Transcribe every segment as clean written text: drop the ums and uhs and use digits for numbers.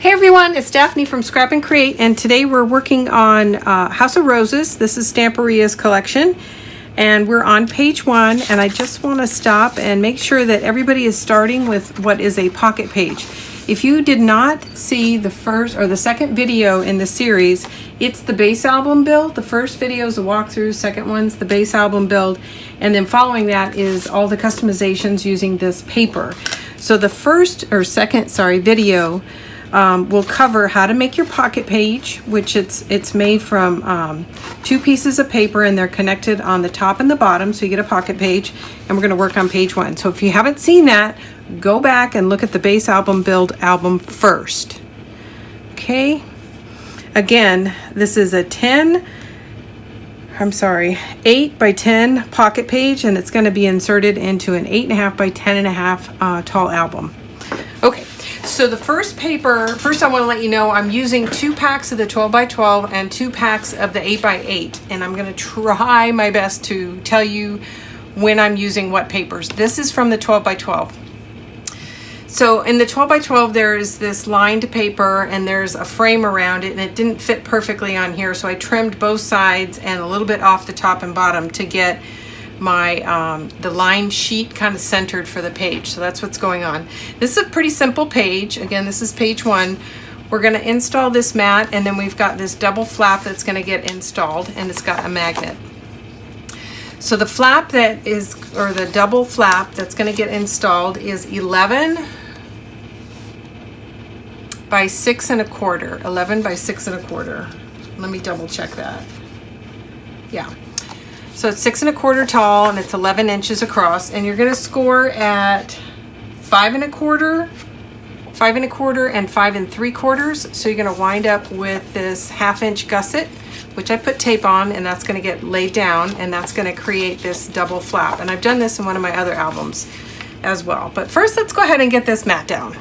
Hey everyone, it's Daphne from Scrap and Create, and today we're working on House of Roses. This is Stamperia's collection, and we're on page 1, and I just want to stop and make sure that everybody is starting with what is a pocket page. If you did not see the first or the second video in the series, it's the base album build. The first video is a walkthrough, second one's the base album build, and then following that is all the customizations using this paper. So the first or second, video will cover how to make your pocket page, which it's made from 2 pieces of paper, and they're connected on the top and the bottom, so you get a pocket page. And we're going to work on page 1. So if you haven't seen that, go back and look at the base album build album first. Okay, again, this is a 8 by 10 pocket page, and it's going to be inserted into an 8.5 by 10.5 tall album. Okay, so the first I want to let you know I'm using 2 packs of the 12 by 12 and 2 packs of the 8 by 8, and I'm going to try my best to tell you when I'm using what papers. This is from the 12 by 12. So in the 12 by 12 there's this lined paper and there's a frame around it, and it didn't fit perfectly on here, so I trimmed both sides and a little bit off the top and bottom to get my the line sheet kind of centered for the page. So that's what's going on. This is a pretty simple page. Again, this is page 1. We're going to install this mat, and then we've got this double flap that's going to get installed, and it's got a magnet. So the flap the double flap that's going to get installed is 11 by 6 1/4. 11 by 6 1/4. Let me double check that. Yeah. So it's 6 1/4 tall, and it's 11 inches across, and you're going to score at 5 1/4, 5 1/4, and 5 3/4. So you're going to wind up with this 1/2 inch gusset, which I put tape on, and that's going to get laid down, and that's going to create this double flap. And I've done this in one of my other albums as well. But first, let's go ahead and get this mat down.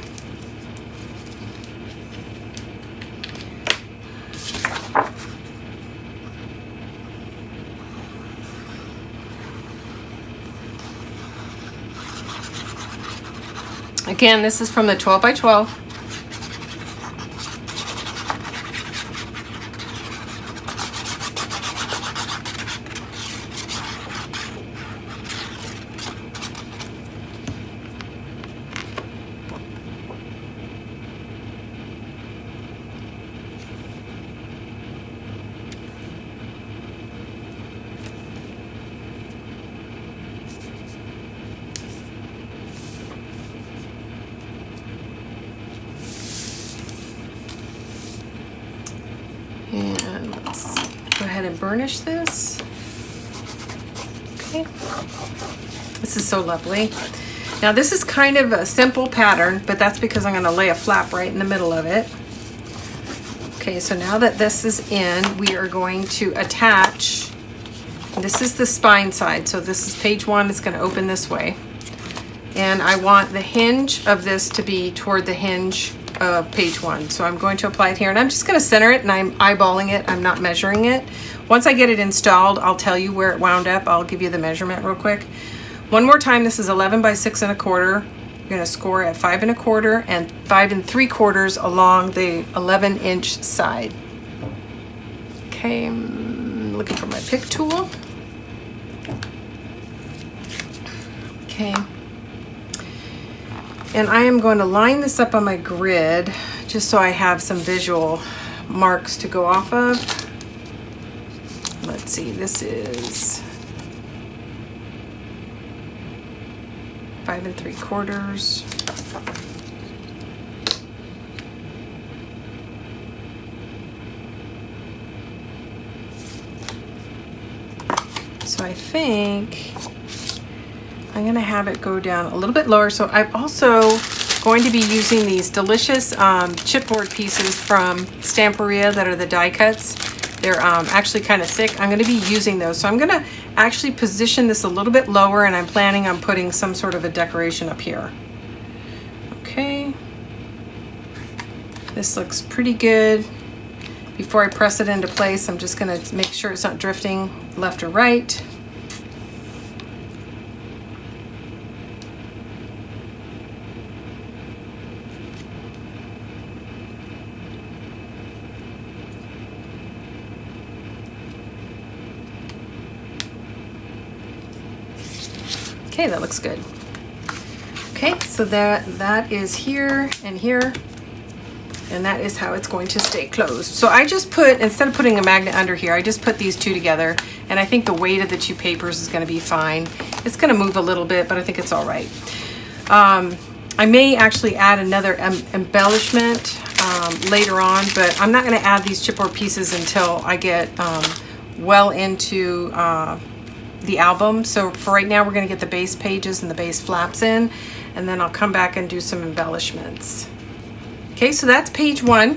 Again, this is from the 12 by 12. And let's go ahead and burnish this. Okay, this is so lovely. Now this is kind of a simple pattern, but that's because I'm going to lay a flap right in the middle of it. Okay, so now that this is in, we are going to attach. This is the spine side, so this is page 1. It's going to open this way, and I want the hinge of this to be toward the hinge of page 1. So I'm going to apply it here, and I'm just going to center it, and I'm eyeballing it. I'm not measuring it. Once I get it installed, I'll tell you where it wound up. I'll give you the measurement real quick. One more time, this is 11 by 6 1/4. You're going to score at 5 1/4 and 5 3/4 along the 11 inch side. Okay, I'm looking for my pick tool. Okay. And I am going to line this up on my grid just so I have some visual marks to go off of. Let's see, this is 5 3/4. So I think I'm going to have it go down a little bit lower. So I'm also going to be using these delicious chipboard pieces from Stamperia that are the die cuts. They're actually kind of thick. I'm going to be using those. So I'm going to actually position this a little bit lower, and I'm planning on putting some sort of a decoration up here. Okay. This looks pretty good. Before I press it into place, I'm just going to make sure it's not drifting left or right. Okay, that looks good. Okay, so that is here and here, and that is how it's going to stay closed. So I just put, instead of putting a magnet under here, I just put these two together, and I think the weight of the two papers is going to be fine. It's going to move a little bit, but I think it's all right. I may actually add another embellishment later on, but I'm not going to add these chipboard pieces until I get well into the album. So for right now, we're going to get the base pages and the base flaps in, and then I'll come back and do some embellishments. Okay, so that's page 1,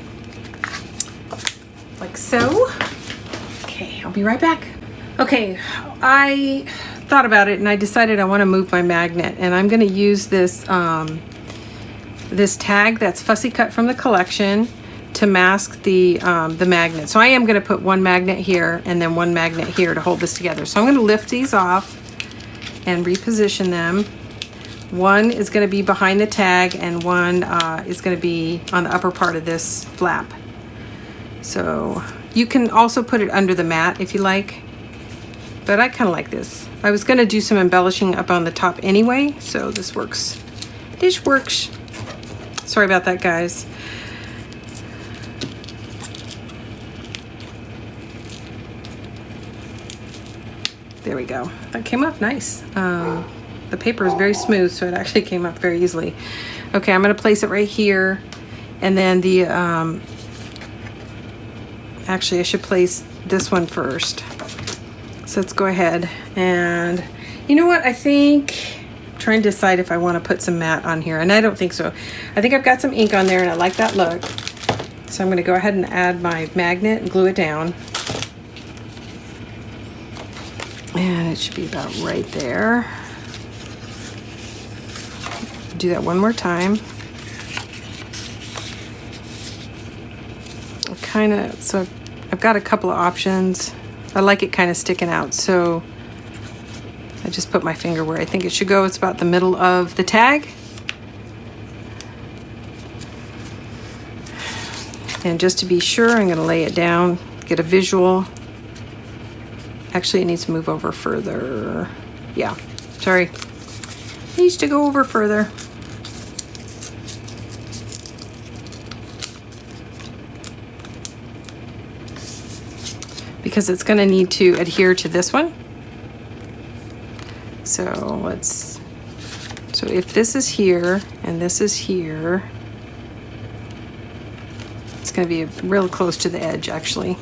like so. Okay, I'll be right back. Okay, I thought about it and I decided I want to move my magnet, and I'm going to use this this tag that's fussy cut from the collection to mask the magnet. So I am going to put one magnet here and then one magnet here to hold this together. So I'm going to lift these off and reposition them. One is going to be behind the tag, and one is going to be on the upper part of this flap. So you can also put it under the mat if you like, but I kind of like this. I was going to do some embellishing up on the top anyway, so this works. This works. Sorry about that, guys. There we go. That came up nice. The paper is very smooth, so it actually came up very easily. Okay, I'm going to place it right here, and then the actually I should place this one first. So let's go ahead, and you know what, I think I'm trying to decide if I want to put some matte on here, and I don't think so. I think I've got some ink on there and I like that look, so I'm going to go ahead and add my magnet and glue it down, and it should be about right there. Do that one more time. So I've got a couple of options. I like it kind of sticking out, so I just put my finger where I think it should go. It's about the middle of the tag. And just to be sure, I'm going to lay it down, get a visual. Actually, it needs to move over further. Yeah, sorry. It needs to go over further. Because it's going to need to adhere to this one. So if this is here and this is here, it's going to be real close to the edge actually.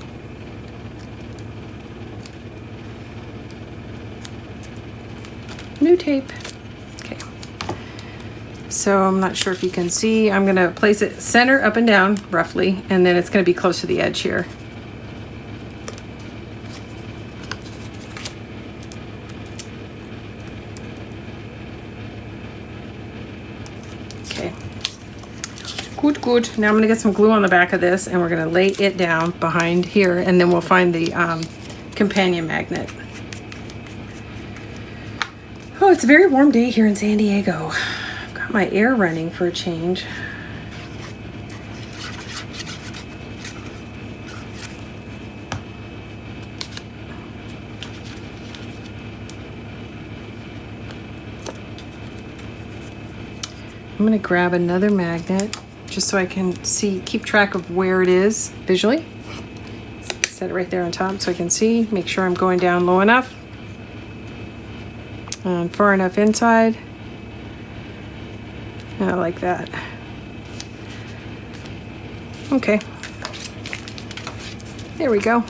New tape. Okay. So I'm not sure if you can see. I'm going to place it center up and down roughly, and then it's going to be close to the edge here. Good. Now I'm going to get some glue on the back of this, and we're going to lay it down behind here, and then we'll find the companion magnet. Oh, it's a very warm day here in San Diego. I've got my air running for a change. I'm going to grab another magnet just so I can keep track of where it is visually. Set it right there on top so I can see, make sure I'm going down low enough and far enough inside. I like that. Okay. There we go.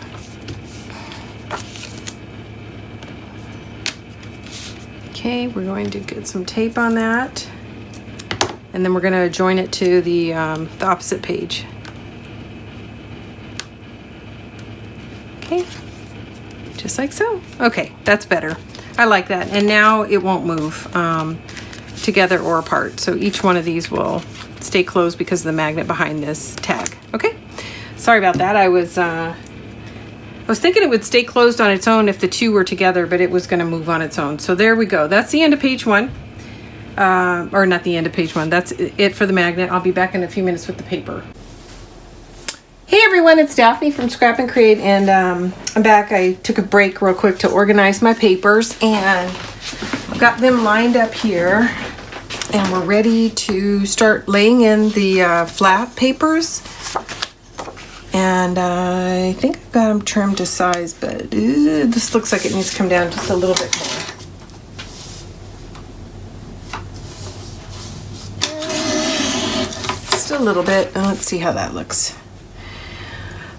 Okay, we're going to get some tape on that. And then we're going to join it to the opposite page. Okay, just like so. Okay, that's better. I like that. And now it won't move together or apart. So each one of these will stay closed because of the magnet behind this tag. Okay, sorry about that. I was thinking it would stay closed on its own if the two were together, but it was going to move on its own. So there we go. That's the end of page 1. Or not the end of page 1. That's it for the magnet. I'll be back in a few minutes with the paper. Hey everyone, it's Daphne from Scrap and Create, and I'm back. I took a break real quick to organize my papers, and got them lined up here, and we're ready to start laying in the flat papers. And I think I've got them trimmed to size, but this looks like it needs to come down just a little bit more. Just a little bit, and let's see how that looks.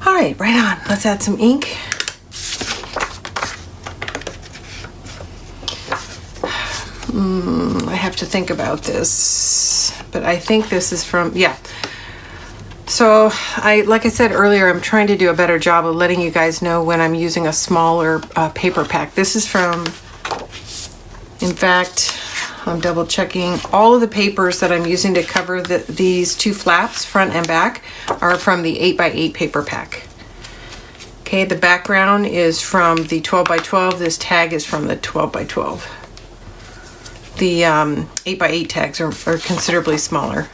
All right, right on. Let's add some ink. I have to think about this, but I think this is from, yeah. So like I said earlier, I'm trying to do a better job of letting you guys know when I'm using a smaller paper pack. This is from, in fact, I'm double checking. All of the papers that I'm using to cover these two flaps, front and back, are from the 8x8 paper pack. Okay, the background is from the 12x12. This tag is from the 12x12. The 8x8 tags are considerably smaller.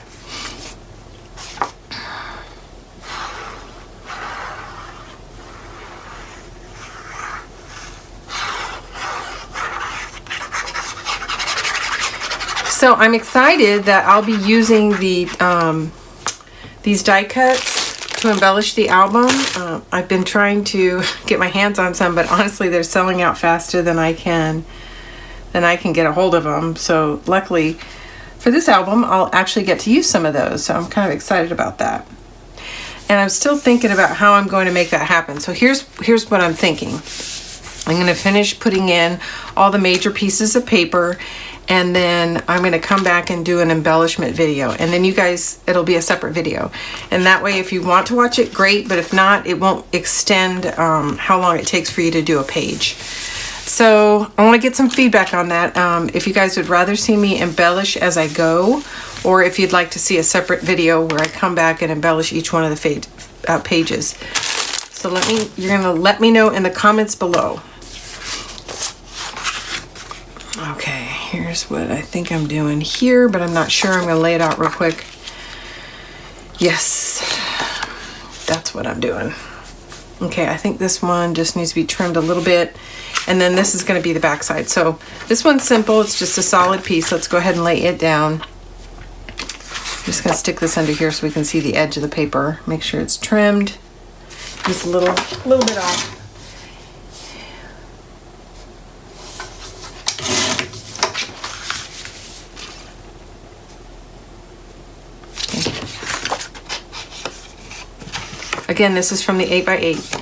So I'm excited that I'll be using the these die cuts to embellish the album. I've been trying to get my hands on some, but honestly they're selling out faster than I can get a hold of them. So luckily for this album, I'll actually get to use some of those. So I'm kind of excited about that. And I'm still thinking about how I'm going to make that happen. So here's what I'm thinking. I'm going to finish putting in all the major pieces of paper, and then I'm going to come back and do an embellishment video. And then you guys, it'll be a separate video. And that way, if you want to watch it, great. But if not, it won't extend how long it takes for you to do a page. So I want to get some feedback on that. If you guys would rather see me embellish as I go, or if you'd like to see a separate video where I come back and embellish each one of the pages. So you're going to let me know in the comments below. Okay, here's what I think I'm doing here, but I'm not sure. I'm going to lay it out real quick. Yes, that's what I'm doing. Okay, I think this one just needs to be trimmed a little bit. And then this is going to be the back side. So this one's simple. It's just a solid piece. Let's go ahead and lay it down. I'm just going to stick this under here so we can see the edge of the paper. Make sure it's trimmed. Just a little bit off. Okay. Again, this is from the 8x8.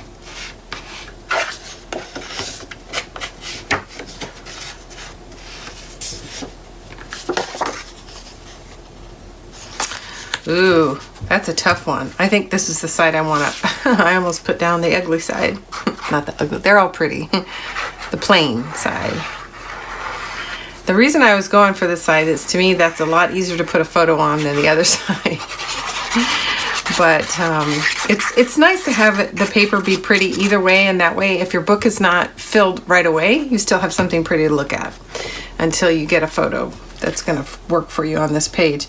Ooh, that's a tough one. I think this is the side I want to, I almost put down the ugly side. Not the ugly, they're all pretty. The plain side. The reason I was going for this side is, to me, that's a lot easier to put a photo on than the other side. But it's nice to have the paper be pretty either way, and that way if your book is not filled right away, you still have something pretty to look at until you get a photo that's going to work for you on this page.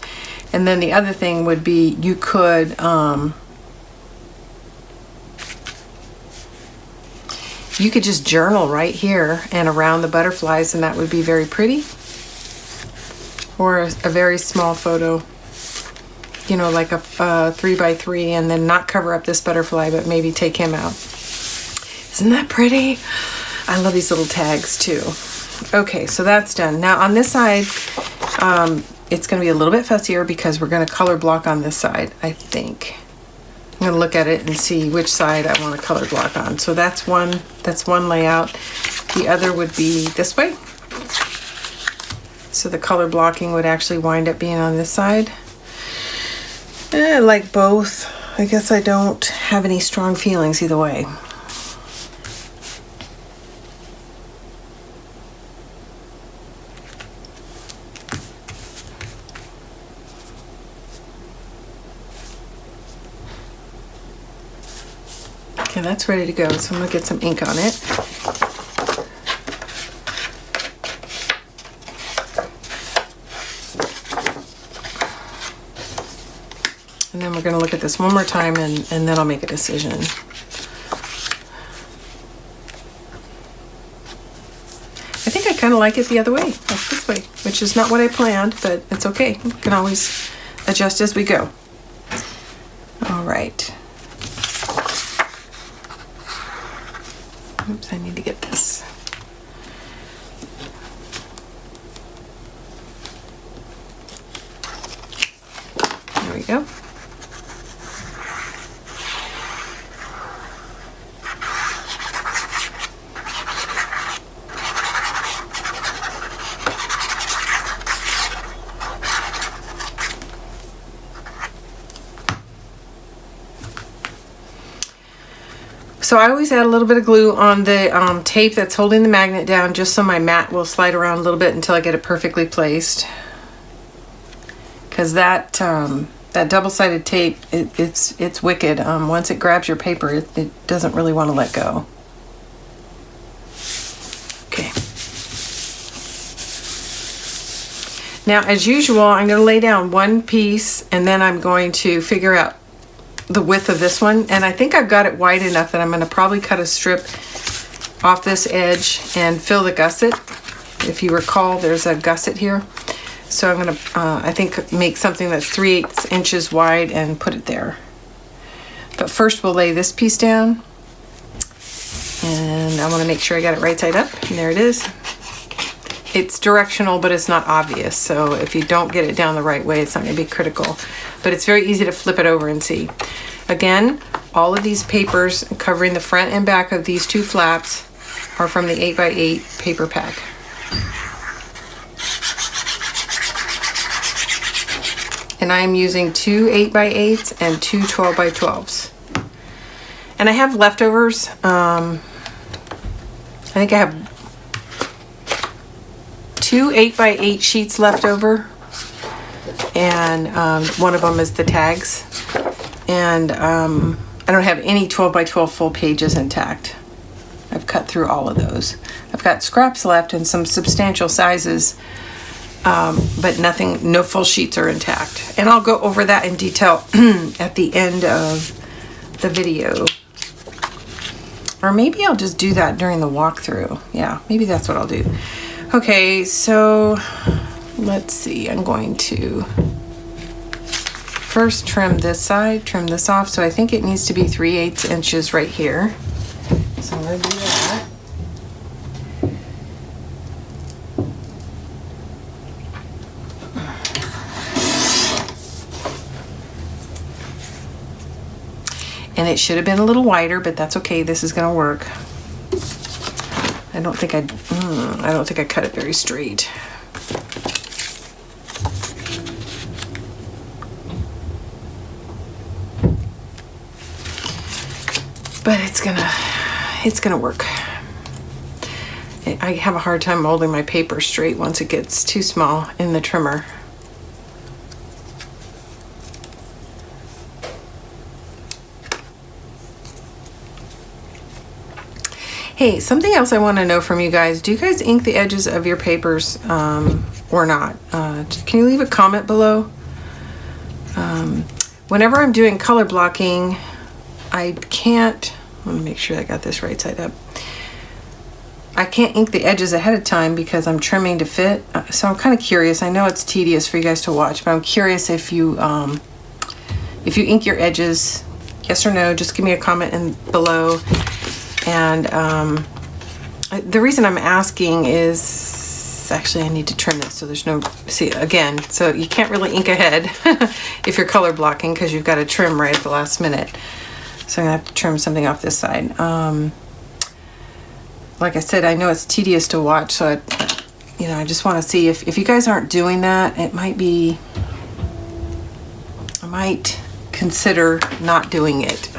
And then the other thing would be, you could just journal right here and around the butterflies, and that would be very pretty. Or a very small photo, you know, like a 3x3, and then not cover up this butterfly, but maybe take him out. Isn't that pretty? I love these little tags too. Okay, so that's done. Now on this side, it's going to be a little bit fussier because we're going to color block on this side, I think. I'm going to look at it and see which side I want to color block on. So that's one layout. The other would be this way. So the color blocking would actually wind up being on this side. I like both. I guess I don't have any strong feelings either way. Okay, that's ready to go. So I'm gonna get some ink on it. And then we're gonna look at this one more time, and then I'll make a decision. I think I kind of like it the other way, like this way, which is not what I planned, but it's okay. We can always adjust as we go. All right. Oops, I need to get this. There we go. So I always add a little bit of glue on the tape that's holding the magnet down, just so my mat will slide around a little bit until I get it perfectly placed. Because that double-sided tape, it's wicked. Once it grabs your paper, it doesn't really want to let go. Okay. Now, as usual, I'm going to lay down one piece, and then I'm going to figure out the width of this one, and I think I've got it wide enough that I'm going to probably cut a strip off this edge and fill the gusset. If you recall, there's a gusset here, so I'm going to I think make something that's 3/8 inches wide and put it there. But first we'll lay this piece down, and I want to make sure I got it right side up, and there it is. It's directional, but it's not obvious, so if you don't get it down the right way, it's not going to be critical. But it's very easy to flip it over and see. Again, all of these papers covering the front and back of these two flaps are from the 8x8 paper pack. And I am using 2 8x8s and 2 12x12s. And I have leftovers. I think I have 2 8x8 sheets left over, and one of them is the tags, and I don't have any 12x12 full pages intact. I've cut through all of those. I've got scraps left and some substantial sizes, but nothing, no full sheets are intact. And I'll go over that in detail at the end of the video. Or maybe I'll just do that during the walkthrough. Yeah, maybe that's what I'll do. Okay, so let's see. I'm going to first trim this side, trim this off. So I think it needs to be 3/8 inches right here. So I'm going to do that. And it should have been a little wider, but that's okay. This is going to work. I don't think I cut it very straight. But it's gonna work. I have a hard time molding my paper straight once it gets too small in the trimmer. Hey, something else I want to know from you guys. Do you guys ink the edges of your papers or not? Can you leave a comment below? Whenever I'm doing color blocking, I can't, let me make sure I got this right side up. I can't ink the edges ahead of time because I'm trimming to fit. So I'm kind of curious. I know it's tedious for you guys to watch, but I'm curious if you ink your edges, yes or no. Just give me a comment below. And the reason I'm asking is, actually I need to trim this so there's no, see again, so you can't really ink ahead if you're color blocking because you've got to trim right at the last minute. So I'm gonna have to trim something off this side. Like I said, I know it's tedious to watch, so I just want to see if you guys aren't doing that, it might be, I might consider not doing it.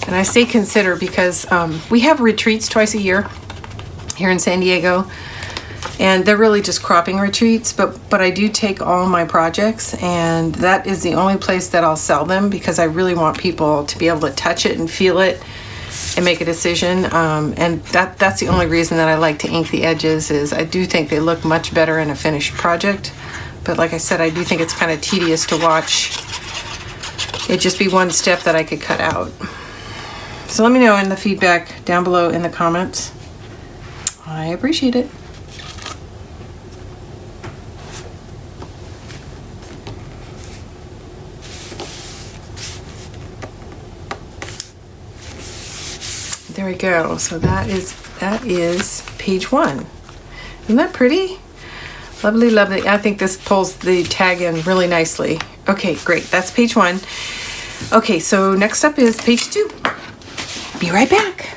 And I say consider because we have retreats twice a year here in San Diego. And they're really just cropping retreats, but I do take all my projects, and that is the only place that I'll sell them, because I really want people to be able to touch it and feel it and make a decision. And that's the only reason that I like to ink the edges, is I do think they look much better in a finished project. But like I said, I do think it's kind of tedious to watch it just be one step that I could cut out. So let me know in the feedback down below in the comments. I appreciate it. There we go. So that is page 1. Isn't that pretty? Lovely, lovely. I think this pulls the tag in really nicely. Okay, great. That's page 1. Okay, so next up is page 2. Be right back.